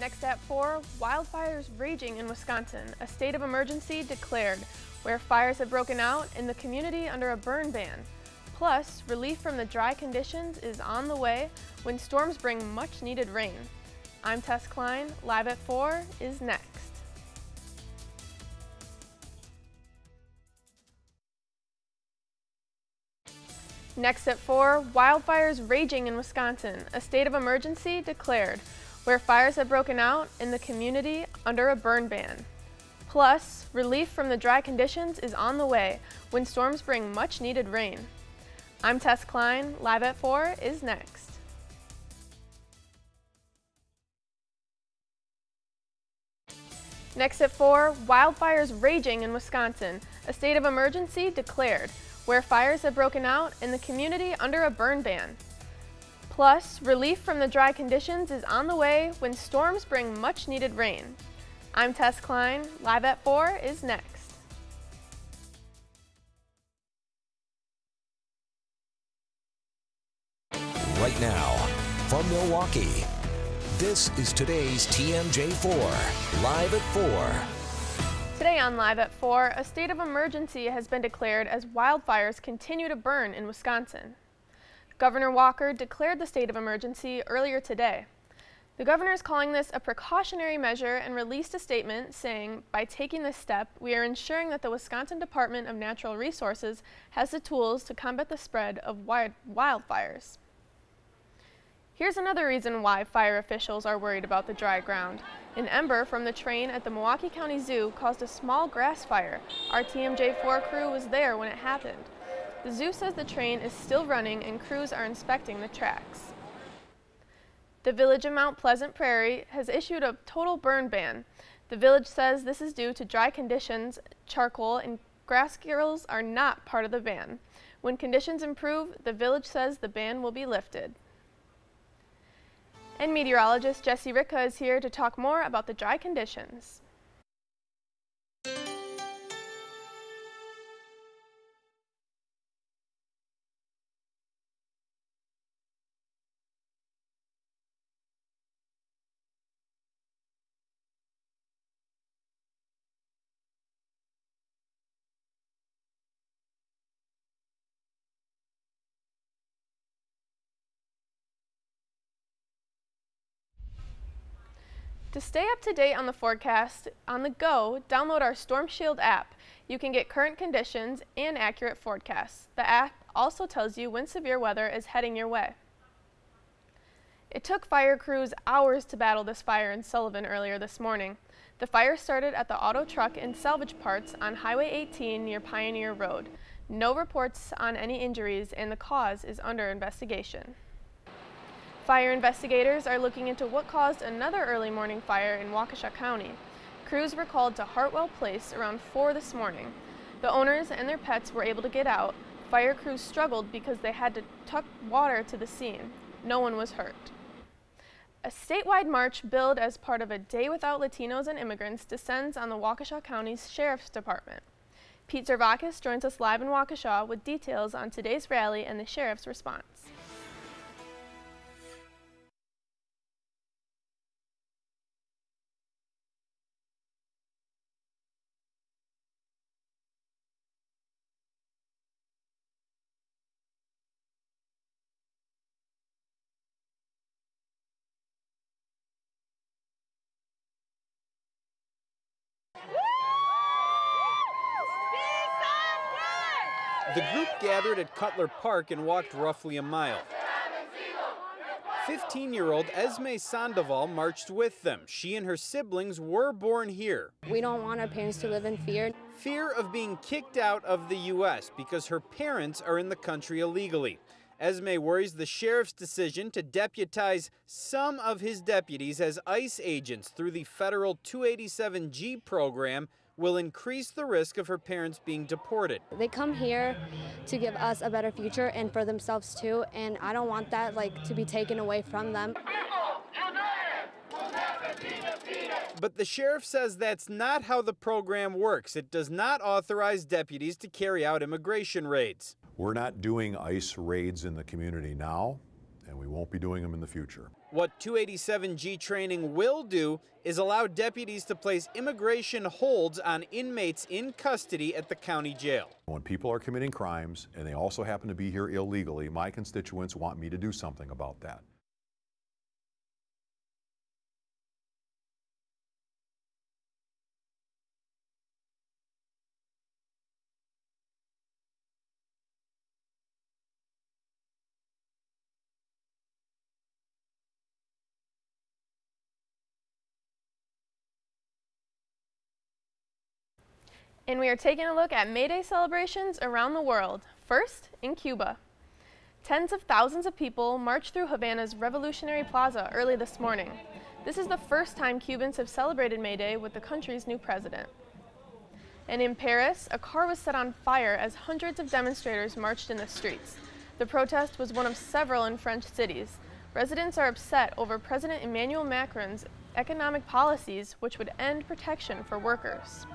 Next at 4, wildfires raging in Wisconsin, a state of emergency declared, where fires have broken out and the community under a burn ban. Plus, relief from the dry conditions is on the way when storms bring much needed rain. I'm Tess Klein, Live at 4 is next. Next at 4, wildfires raging in Wisconsin, a state of emergency declared, where fires have broken out and the community under a burn ban. Plus, relief from the dry conditions is on the way when storms bring much needed rain. I'm Tess Klein, Live at 4 is next. Next at 4, wildfires raging in Wisconsin, a state of emergency declared, where fires have broken out and the community under a burn ban. Plus, relief from the dry conditions is on the way when storms bring much needed rain. I'm Tess Klein, Live at 4 is next. Right now, from Milwaukee, this is today's TMJ4, Live at 4. Today on Live at 4, a state of emergency has been declared as wildfires continue to burn in Wisconsin. Governor Walker declared the state of emergency earlier today. The governor is calling this a precautionary measure and released a statement saying, by taking this step, we are ensuring that the Wisconsin Department of Natural Resources has the tools to combat the spread of wildfires. Here's another reason why fire officials are worried about the dry ground. An ember from the train at the Milwaukee County Zoo caused a small grass fire. Our TMJ4 crew was there when it happened. The zoo says the train is still running and crews are inspecting the tracks. The village of Mount Pleasant Prairie has issued a total burn ban. The village says this is due to dry conditions. Charcoal and grass grills are not part of the ban. When conditions improve, the village says the ban will be lifted. And meteorologist Jesse Ricka is here to talk more about the dry conditions. To stay up to date on the forecast on the go, download our Storm Shield app. You can get current conditions and accurate forecasts. The app also tells you when severe weather is heading your way. It took fire crews hours to battle this fire in Sullivan earlier this morning. The fire started at the auto truck and salvage parts on Highway 18 near Pioneer Road. No reports on any injuries and the cause is under investigation. Fire investigators are looking into what caused another early morning fire in Waukesha County. Crews were called to Hartwell Place around 4 this morning. The owners and their pets were able to get out. Fire crews struggled because they had to tuck water to the scene. No one was hurt. A statewide march billed as part of a Day Without Latinos and Immigrants descends on the Waukesha County's Sheriff's Department. Pete Zervakis joins us live in Waukesha with details on today's rally and the sheriff's response. The group gathered at Cutler Park and walked roughly a mile. 15-year-old Esme Sandoval marched with them. She and her siblings were born here. We don't want our parents to live in fear. Fear of being kicked out of the U.S. because her parents are in the country illegally. Esme worries the sheriff's decision to deputize some of his deputies as ICE agents through the federal 287G program will increase the risk of her parents being deported. They come here to give us a better future and for themselves too, and I don't want that to be taken away from them. But the sheriff says that's not how the program works. It does not authorize deputies to carry out immigration raids. We're not doing ICE raids in the community now, and we won't be doing them in the future. What 287G training will do is allow deputies to place immigration holds on inmates in custody at the county jail. When people are committing crimes and they also happen to be here illegally, my constituents want me to do something about that. And we are taking a look at May Day celebrations around the world. First, in Cuba. Tens of thousands of people marched through Havana's Revolutionary Plaza early this morning. This is the first time Cubans have celebrated May Day with the country's new president. And in Paris, a car was set on fire as hundreds of demonstrators marched in the streets. The protest was one of several in French cities. Residents are upset over President Emmanuel Macron's economic policies, which would end protection for workers.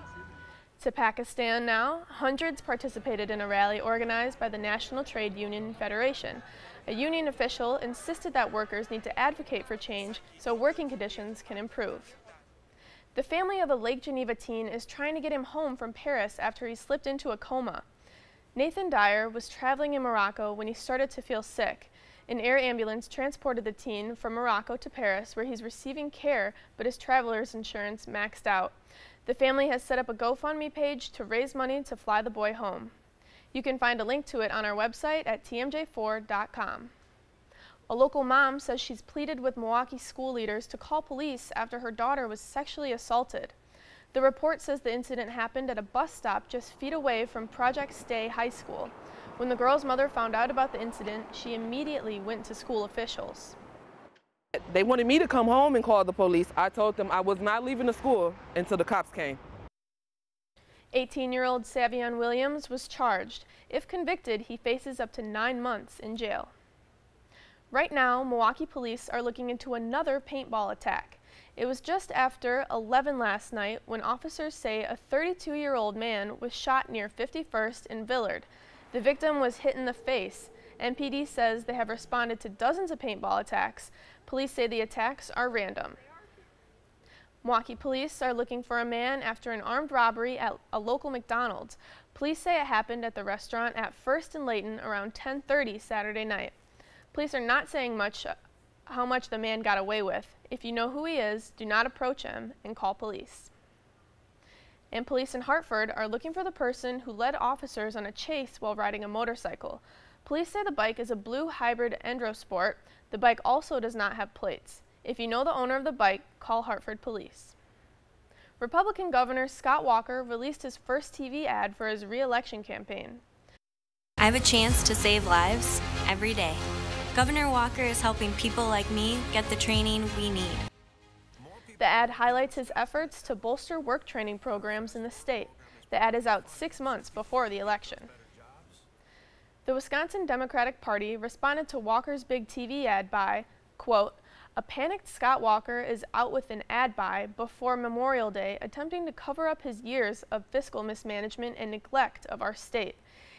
To Pakistan now, hundreds participated in a rally organized by the National Trade Union Federation. A union official insisted that workers need to advocate for change so working conditions can improve. The family of a Lake Geneva teen is trying to get him home from Paris after he slipped into a coma. Nathan Dyer was traveling in Morocco when he started to feel sick. An air ambulance transported the teen from Morocco to Paris, where he's receiving care, but his traveler's insurance maxed out. The family has set up a GoFundMe page to raise money to fly the boy home. You can find a link to it on our website at tmj4.com. A local mom says she's pleaded with Milwaukee school leaders to call police after her daughter was sexually assaulted. The report says the incident happened at a bus stop just feet away from Project Stay High School. When the girl's mother found out about the incident, she immediately went to school officials. They wanted me to come home and call the police. I told them I was not leaving the school until the cops came. 18-year-old Savion Williams was charged. If convicted, he faces up to 9 months in jail. Right now, Milwaukee police are looking into another paintball attack. It was just after 11 last night when officers say a 32-year-old man was shot near 51st and Villard. The victim was hit in the face. MPD says they have responded to dozens of paintball attacks. Police say the attacks are random. Milwaukee police are looking for a man after an armed robbery at a local McDonald's. Police say it happened at the restaurant at First and Layton around 10:30 Saturday night. Police are not saying how much the man got away with. If you know who he is, do not approach him and call police. And police in Hartford are looking for the person who led officers on a chase while riding a motorcycle. Police say the bike is a blue hybrid Endrosport. The bike also does not have plates. If you know the owner of the bike, call Hartford Police. Republican Governor Scott Walker released his first TV ad for his re-election campaign. I have a chance to save lives every day. Governor Walker is helping people like me get the training we need. The ad highlights his efforts to bolster work training programs in the state. The ad is out 6 months before the election. The Wisconsin Democratic Party responded to Walker's big TV ad by, quote, "A panicked Scott Walker is out with an ad buy before Memorial Day attempting to cover up his years of fiscal mismanagement and neglect of our state.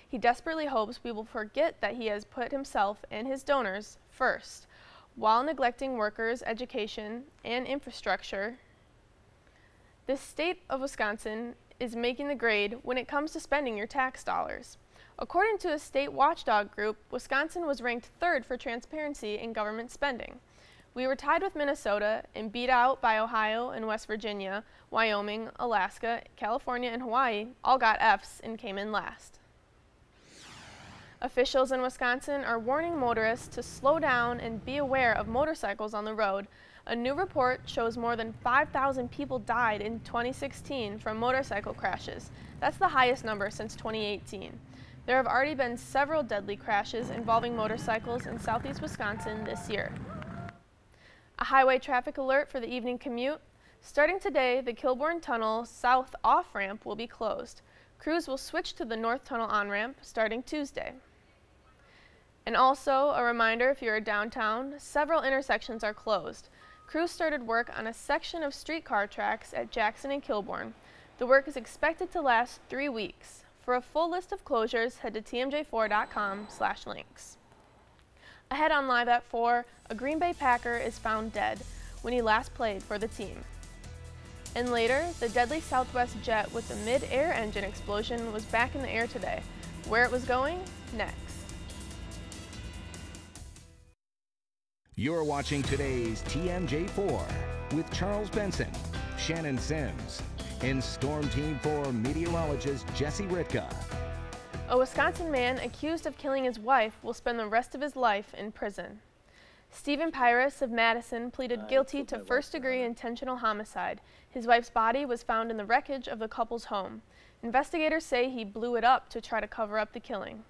He desperately hopes we will forget that he has put himself and his donors first, while neglecting workers' education and infrastructure. The state of Wisconsin is making the grade when it comes to spending your tax dollars." According to a state watchdog group, Wisconsin was ranked 3rd for transparency in government spending. We were tied with Minnesota and beat out by Ohio and West Virginia. Wyoming, Alaska, California, and Hawaii all got Fs and came in last. Officials in Wisconsin are warning motorists to slow down and be aware of motorcycles on the road. A new report shows more than 5,000 people died in 2016 from motorcycle crashes. That's the highest number since 2018. There have already been several deadly crashes involving motorcycles in southeast Wisconsin this year. A highway traffic alert for the evening commute. Starting today, the Kilbourne Tunnel south off-ramp will be closed. Crews will switch to the North Tunnel on-ramp starting Tuesday. And also, a reminder, if you're downtown, several intersections are closed. Crews started work on a section of streetcar tracks at Jackson and Kilbourne. The work is expected to last 3 weeks. For a full list of closures, head to tmj4.com/links. Ahead on Live at 4, a Green Bay Packer is found dead when he last played for the team. And later, the deadly Southwest jet with the mid-air engine explosion was back in the air today. Where it was going? Next. You're watching today's TMJ4 with Charles Benson, Shannon Sims, and Storm Team 4 meteorologist Jesse Ritka. A Wisconsin man accused of killing his wife will spend the rest of his life in prison. Stephen Pyrus of Madison pleaded guilty to first-degree intentional homicide. His wife's body was found in the wreckage of the couple's home. Investigators say he blew it up to try to cover up the killing.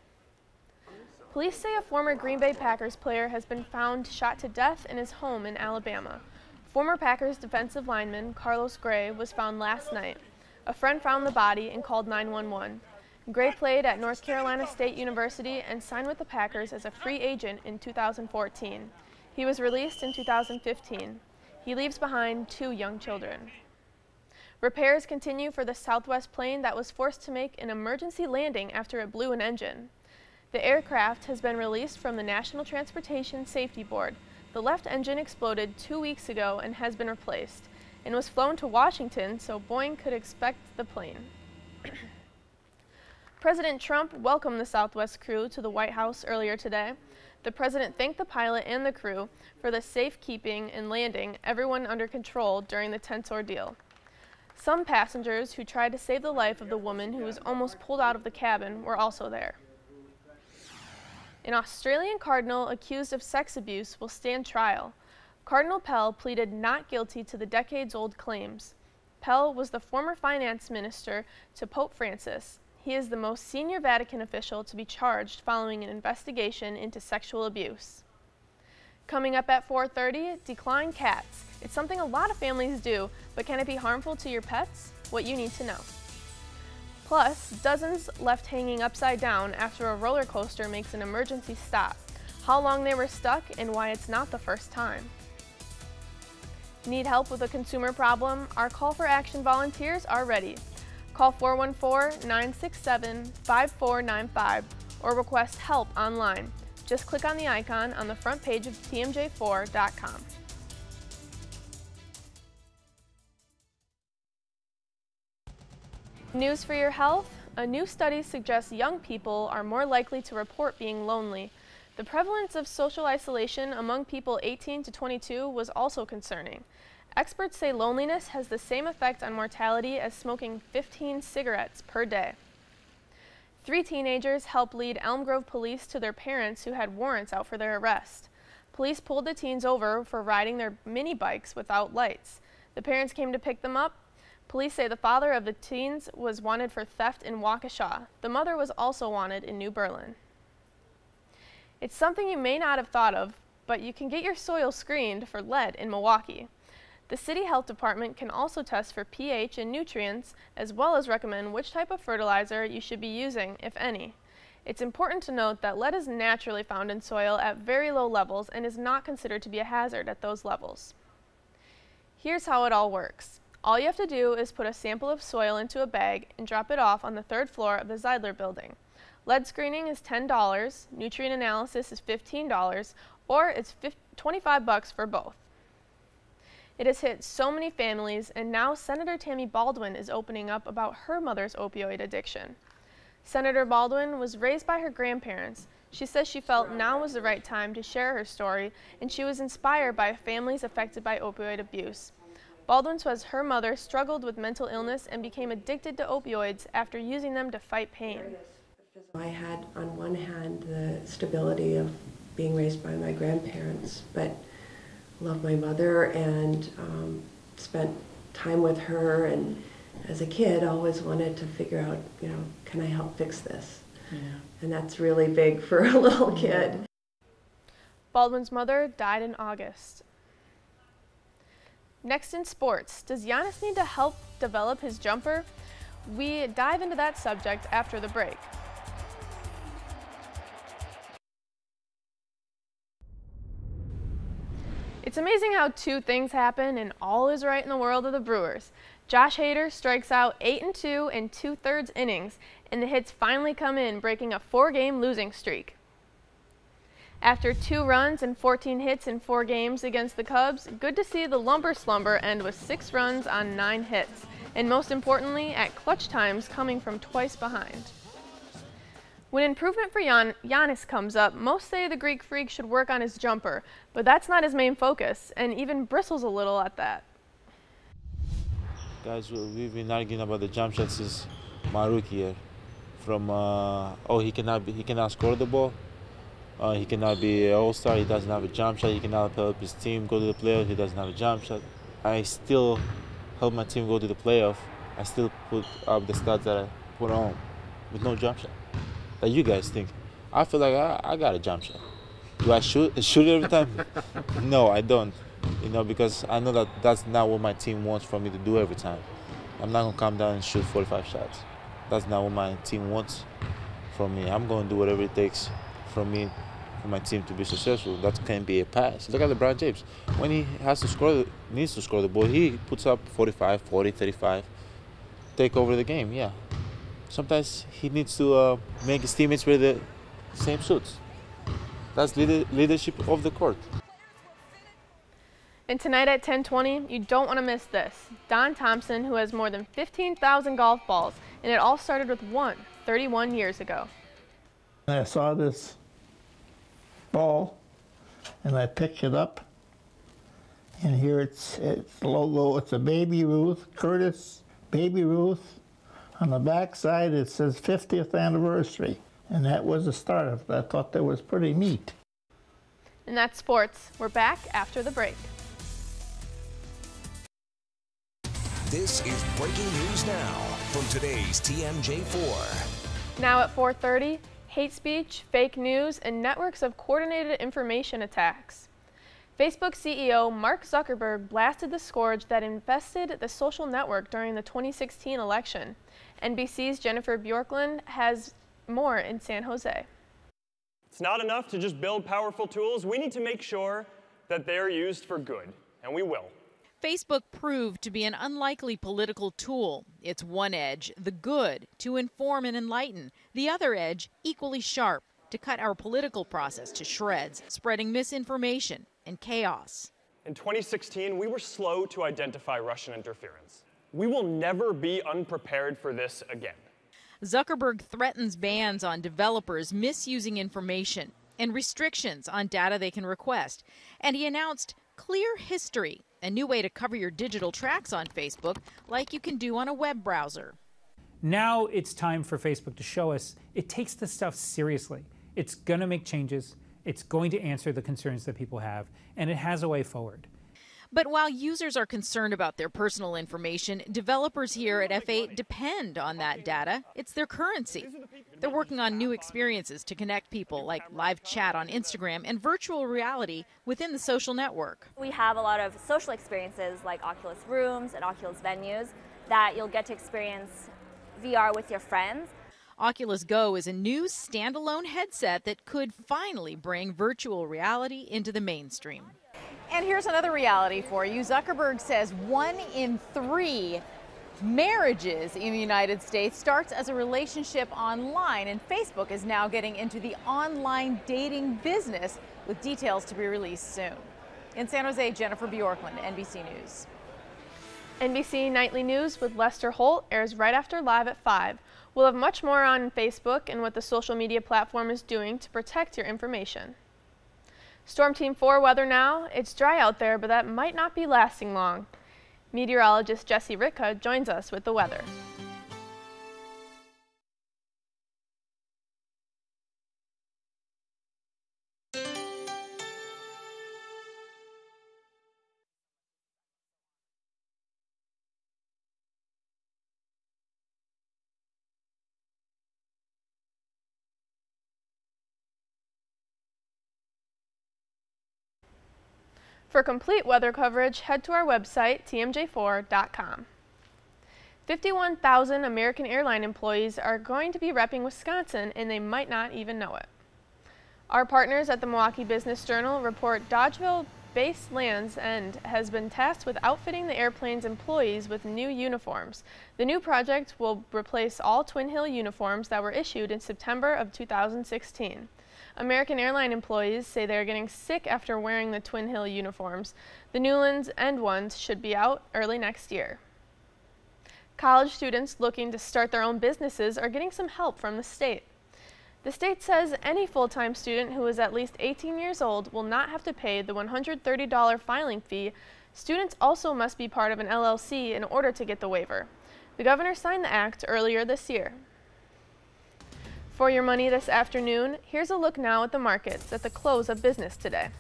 Police say a former Green Bay Packers player has been found shot to death in his home in Alabama. Former Packers defensive lineman Carlos Gray was found last night. A friend found the body and called 911. Gray played at North Carolina State University and signed with the Packers as a free agent in 2014. He was released in 2015. He leaves behind 2 young children. Repairs continue for the Southwest plane that was forced to make an emergency landing after it blew an engine. The aircraft has been released from the National Transportation Safety Board. The left engine exploded 2 weeks ago and has been replaced, and was flown to Washington so Boeing could inspect the plane. President Trump welcomed the Southwest crew to the White House earlier today. The president thanked the pilot and the crew for the safekeeping and landing everyone under control during the tense ordeal. Some passengers who tried to save the life of the woman who was almost pulled out of the cabin were also there. An Australian cardinal accused of sex abuse will stand trial. Cardinal Pell pleaded not guilty to the decades-old claims. Pell was the former finance minister to Pope Francis. He is the most senior Vatican official to be charged following an investigation into sexual abuse. Coming up at 4:30, decline cats. It's something a lot of families do, but can it be harmful to your pets? What you need to know. Plus, dozens left hanging upside down after a roller coaster makes an emergency stop. How long they were stuck and why it's not the first time. Need help with a consumer problem? Our call for action volunteers are ready. Call 414-967-5495 or request help online. Just click on the icon on the front page of TMJ4.com. News for your health. A new study suggests young people are more likely to report being lonely. The prevalence of social isolation among people 18 to 22 was also concerning. Experts say loneliness has the same effect on mortality as smoking 15 cigarettes per day. 3 teenagers helped lead Elm Grove police to their parents who had warrants out for their arrest. Police pulled the teens over for riding their mini bikes without lights. The parents came to pick them up. Police say the father of the teens was wanted for theft in Waukesha. The mother was also wanted in New Berlin. It's something you may not have thought of, but you can get your soil screened for lead in Milwaukee. The City Health Department can also test for pH and nutrients, as well as recommend which type of fertilizer you should be using, if any. It's important to note that lead is naturally found in soil at very low levels and is not considered to be a hazard at those levels. Here's how it all works. All you have to do is put a sample of soil into a bag and drop it off on the 3rd floor of the Zeidler building. Lead screening is $10, nutrient analysis is $15, or it's $25 for both. It has hit so many families, and now Senator Tammy Baldwin is opening up about her mother's opioid addiction. Senator Baldwin was raised by her grandparents. She says she felt now was the right time to share her story, and she was inspired by families affected by opioid abuse. Baldwin says her mother struggled with mental illness and became addicted to opioids after using them to fight pain. I had, on one hand, the stability of being raised by my grandparents, but loved my mother and spent time with her, and as a kid always wanted to figure out, can I help fix this? Yeah. And that's really big for a little kid. Baldwin's mother died in August. Next in sports, does Giannis need to help develop his jumper? We dive into that subject after the break. It's amazing how 2 things happen and all is right in the world of the Brewers. Josh Hader strikes out 8 2 in 2/3 innings, and the hits finally come in, breaking a 4-game losing streak. After 2 runs and 14 hits in 4 games against the Cubs, good to see the lumber slumber end with 6 runs on 9 hits, and most importantly, at clutch times coming from twice behind. When improvement for Giannis comes up, most say the Greek Freak should work on his jumper, but that's not his main focus, and even bristles a little at that. Guys, we've been arguing about the jump shots since my rookie year. From he cannot score the ball. He cannot be an all-star. He doesn't have a jump shot. He cannot help his team go to the playoff. He doesn't have a jump shot. I still help my team go to the playoff. I still put up the stats that I put on with no jump shot. That you guys think. I feel like I got a jump shot. Do I shoot it every time? No, I don't. You know, because I know that that's not what my team wants from me to do every time. I'm not gonna come down and shoot 45 shots. That's not what my team wants from me. I'm gonna do whatever it takes from me, for my team to be successful. That can't be a pass. Look at LeBron James. When he needs to score the ball, he puts up 45, 40, 35, take over the game, yeah. Sometimes he needs to make his teammates wear the same suits. That's leadership of the court. And tonight at 10:20, you don't want to miss this. Don Thompson, who has more than 15,000 golf balls, and it all started with one 31 years ago. I saw this ball, and I picked it up, and here it's the logo. It's a Baby Ruth, Curtis Baby Ruth. On the back side, it says 50th anniversary, and that was the start of it. I thought that was pretty neat. And that's sports. We're back after the break. This is breaking news now from today's TMJ4. Now at 4:30, hate speech, fake news, and networks of coordinated information attacks. Facebook CEO Mark Zuckerberg blasted the scourge that infested the social network during the 2016 election. NBC's Jennifer Bjorklund has more in San Jose. It's not enough to just build powerful tools. We need to make sure that they are used for good, and we will. Facebook proved to be an unlikely political tool. Its one edge, the good, to inform and enlighten. The other edge, equally sharp, to cut our political process to shreds, spreading misinformation and chaos. In 2016, we were slow to identify Russian interference. We will never be unprepared for this again. Zuckerberg threatens bans on developers misusing information and restrictions on data they can request. And he announced Clear History, a new way to cover your digital tracks on Facebook like you can do on a web browser. Now it's time for Facebook to show us it takes this stuff seriously. It's going to make changes, it's going to answer the concerns that people have, and it has a way forward. But while users are concerned about their personal information, developers here at F8 depend on that data. It's their currency. They're working on new experiences to connect people, like live chat on Instagram and virtual reality within the social network. We have a lot of social experiences like Oculus Rooms and Oculus Venues that you'll get to experience VR with your friends. Oculus Go is a new standalone headset that could finally bring virtual reality into the mainstream. And here's another reality for you. Zuckerberg says 1 in 3 marriages in the United States starts as a relationship online, and Facebook is now getting into the online dating business with details to be released soon. In San Jose, Jennifer Bjorklund, NBC News. NBC Nightly News with Lester Holt airs right after Live at 5. We'll have much more on Facebook and what the social media platform is doing to protect your information. Storm Team 4 weather now. It's dry out there, but that might not be lasting long. Meteorologist Jesse Ritka joins us with the weather. For complete weather coverage, head to our website, tmj4.com. 51,000 American Airlines employees are going to be repping Wisconsin, and they might not even know it. Our partners at the Milwaukee Business Journal report Dodgeville Base Lands End has been tasked with outfitting the airplane's employees with new uniforms. The new project will replace all Twin Hill uniforms that were issued in September of 2016. American Airlines employees say they are getting sick after wearing the Twin Hill uniforms. The new end ones should be out early next year. College students looking to start their own businesses are getting some help from the state. The state says any full-time student who is at least 18 years old will not have to pay the $130 filing fee. Students also must be part of an LLC in order to get the waiver. The governor signed the act earlier this year. For your money this afternoon, here's a look now at the markets at the close of business today.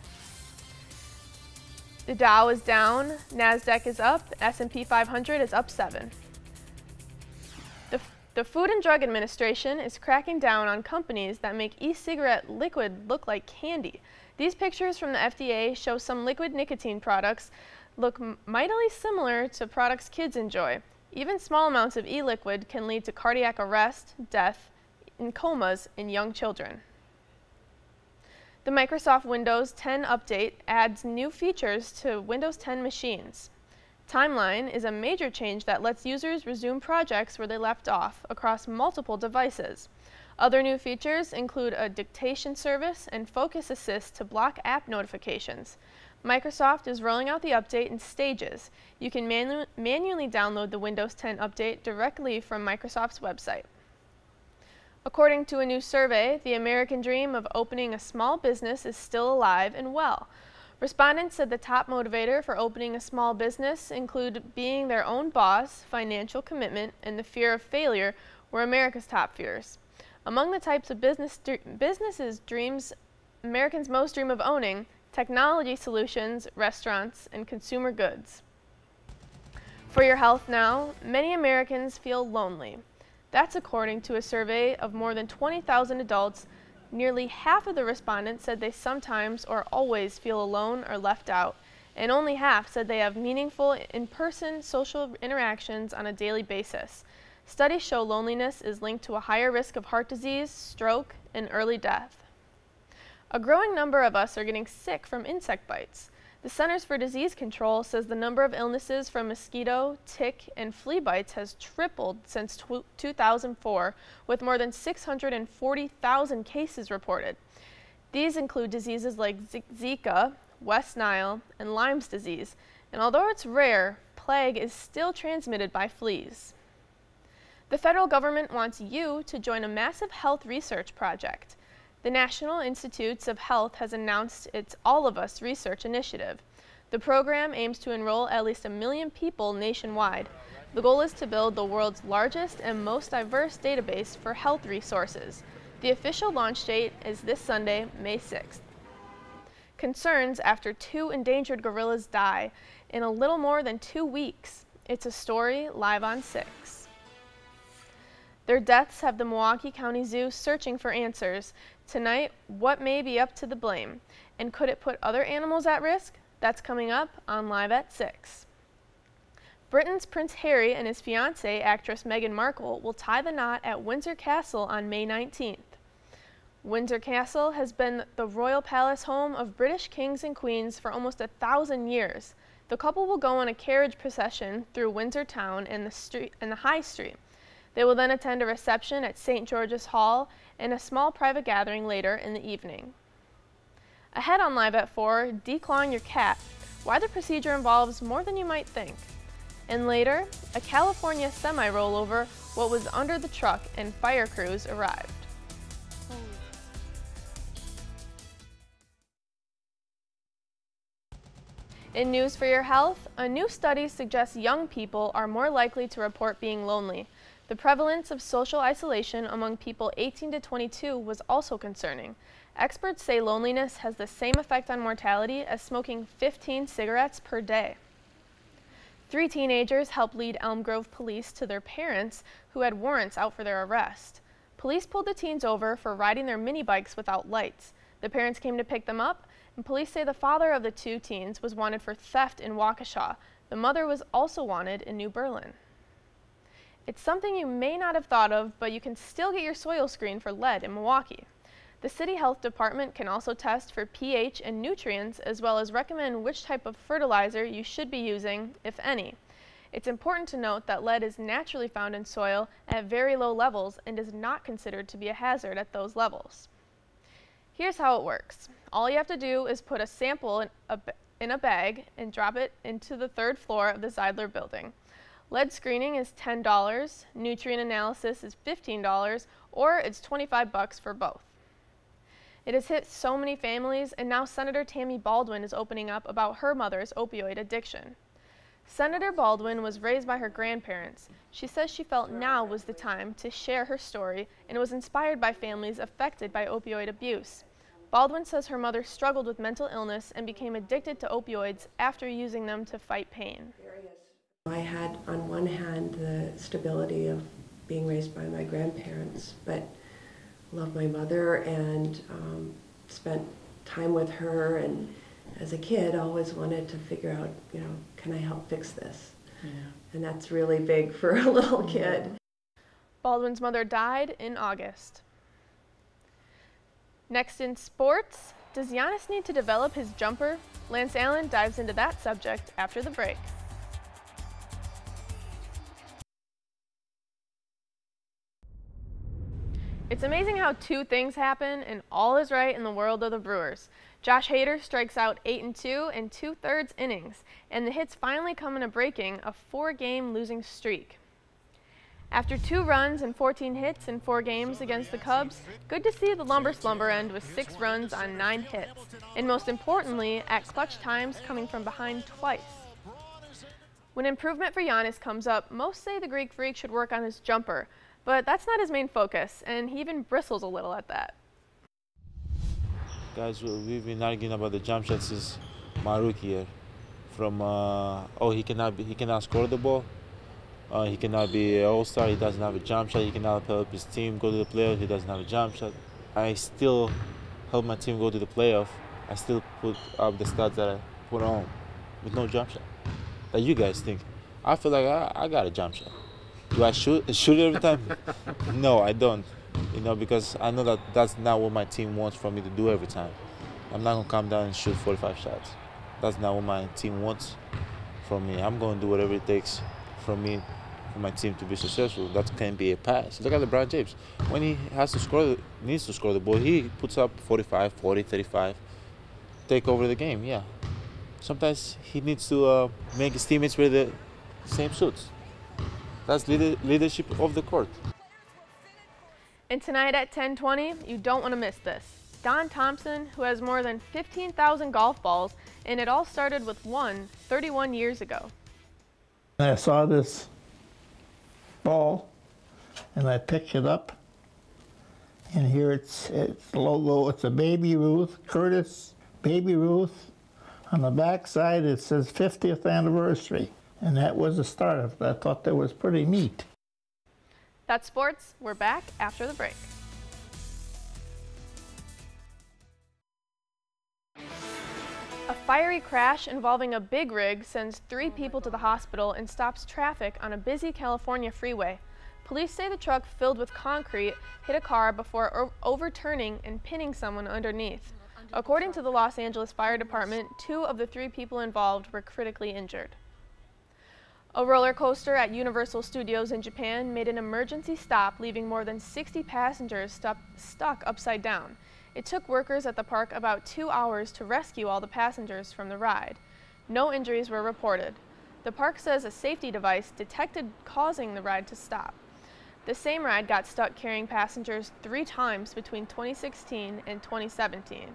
The Dow is down, NASDAQ is up, S&P 500 is up 7. The Food and Drug Administration is cracking down on companies that make e-cigarette liquid look like candy. These pictures from the FDA show some liquid nicotine products look mightily similar to products kids enjoy. Even small amounts of e-liquid can lead to cardiac arrest, death, and comas in young children. The Microsoft Windows 10 update adds new features to Windows 10 machines. Timeline is a major change that lets users resume projects where they left off across multiple devices. Other new features include a dictation service and Focus Assist to block app notifications. Microsoft is rolling out the update in stages. You can manually download the Windows 10 update directly from Microsoft's website. According to a new survey, the American dream of opening a small business is still alive and well. Respondents said the top motivator for opening a small business include being their own boss, financial commitment, and the fear of failure were America's top fears. Among the types of businesses dreams Americans most dream of owning, technology solutions, restaurants, and consumer goods. For your health now, many Americans feel lonely. That's according to a survey of more than 20,000 adults. Nearly half of the respondents said they sometimes or always feel alone or left out, and only half said they have meaningful in-person social interactions on a daily basis. Studies show loneliness is linked to a higher risk of heart disease, stroke, and early death. A growing number of us are getting sick from insect bites. The Centers for Disease Control says the number of illnesses from mosquito, tick, and flea bites has tripled since 2004, with more than 640,000 cases reported. These include diseases like Zika, West Nile, and Lyme's disease, and although it's rare, plague is still transmitted by fleas. The federal government wants you to join a massive health research project. The National Institutes of Health has announced its All of Us research initiative. The program aims to enroll at least 1 million people nationwide. The goal is to build the world's largest and most diverse database for health resources. The official launch date is this Sunday, May 6th. Concerns after 2 endangered gorillas die in a little more than 2 weeks. It's a story live on 6. Their deaths have the Milwaukee County Zoo searching for answers. Tonight, what may be up to the blame? And could it put other animals at risk? That's coming up on Live at 6. Britain's Prince Harry and his fiancée, actress Meghan Markle, will tie the knot at Windsor Castle on May 19th. Windsor Castle has been the royal palace home of British kings and queens for almost 1,000 years. The couple will go on a carriage procession through Windsor town and the High Street. They will then attend a reception at St. George's Hall and a small private gathering later in the evening. Ahead on Live at 4, declawing your cat, why the procedure involves more than you might think. And later, a California semi-rollover, what was under the truck, and fire crews arrived. In news for your health, a new study suggests young people are more likely to report being lonely. The prevalence of social isolation among people 18 to 22 was also concerning. Experts say loneliness has the same effect on mortality as smoking 15 cigarettes per day. 3 teenagers helped lead Elm Grove police to their parents who had warrants out for their arrest. Police pulled the teens over for riding their mini bikes without lights. The parents came to pick them up, and police say the father of the 2 teens was wanted for theft in Waukesha. The mother was also wanted in New Berlin. It's something you may not have thought of, but you can still get your soil screened for lead in Milwaukee. The City Health Department can also test for pH and nutrients, as well as recommend which type of fertilizer you should be using, if any. It's important to note that lead is naturally found in soil at very low levels and is not considered to be a hazard at those levels. Here's how it works. All you have to do is put a sample in a bag and drop it into the 3rd floor of the Zeidler building. Lead screening is $10, nutrient analysis is $15, or it's $25 for both. It has hit so many families, and now Senator Tammy Baldwin is opening up about her mother's opioid addiction. Senator Baldwin was raised by her grandparents. She says she felt now was the time to share her story and was inspired by families affected by opioid abuse. Baldwin says her mother struggled with mental illness and became addicted to opioids after using them to fight pain. I had on one hand the stability of being raised by my grandparents, but loved my mother and spent time with her, and as a kid always wanted to figure out, can I help fix this? Yeah. And that's really big for a little kid. Baldwin's mother died in August. Next in sports, does Giannis need to develop his jumper? Lance Allen dives into that subject after the break. It's amazing how 2 things happen and all is right in the world of the Brewers. Josh Hader strikes out 8 2 in 2/3 innings, and the hits finally come in a breaking a 4-game losing streak. After 2 runs and 14 hits in 4 games against the Cubs, good to see the Lumber Slumber end with 6 runs on 9 hits, and most importantly, at clutch times coming from behind twice. When improvement for Giannis comes up, most say the Greek Freak should work on his jumper, but that's not his main focus, and he even bristles a little at that. Guys, we've been arguing about the jump shots since my rookie year. From he cannot score the ball. He cannot be an all-star. He doesn't have a jump shot. He cannot help his team go to the playoff. He doesn't have a jump shot. I still help my team go to the playoff. I still put up the stats that I put on with no jump shot. Like you guys think, I feel like I got a jump shot. Do I shoot it every time? No, I don't. Because I know that that's not what my team wants from me to do every time. I'm not gonna come down and shoot 45 shots. That's not what my team wants from me. I'm gonna do whatever it takes from me, for my team to be successful. That can be a pass. Look at LeBron James. When he needs to score the ball, he puts up 45, 40, 35, take over the game. Yeah. Sometimes he needs to make his teammates wear the same suits. That's leadership of the court. And tonight at 10:20, you don't want to miss this. Don Thompson, who has more than 15,000 golf balls, and it all started with one 31 years ago. I saw this ball, and I picked it up, and here it's logo. It's a Baby Ruth, Curtis Baby Ruth. On the back side, it says 50th anniversary. And that was the start of it. I thought that was pretty neat. That's sports. We're back after the break. A fiery crash involving a big rig sends 3 people to the hospital and stops traffic on a busy California freeway. Police say the truck filled with concrete hit a car before overturning and pinning someone underneath. According to the Los Angeles Fire Department, 2 of the 3 people involved were critically injured. A roller coaster at Universal Studios in Japan made an emergency stop, leaving more than 60 passengers stuck upside down. It took workers at the park about 2 hours to rescue all the passengers from the ride. No injuries were reported. The park says a safety device detected causing the ride to stop. The same ride got stuck carrying passengers 3 times between 2016 and 2017.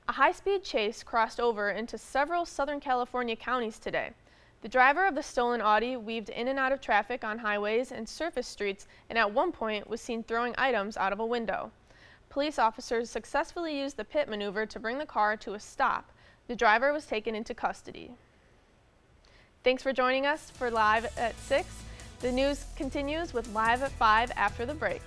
A high-speed chase crossed over into several Southern California counties today. The driver of the stolen Audi weaved in and out of traffic on highways and surface streets, and at one point was seen throwing items out of a window. Police officers successfully used the pit maneuver to bring the car to a stop. The driver was taken into custody. Thanks for joining us for Live at 6. The news continues with Live at 5 after the break.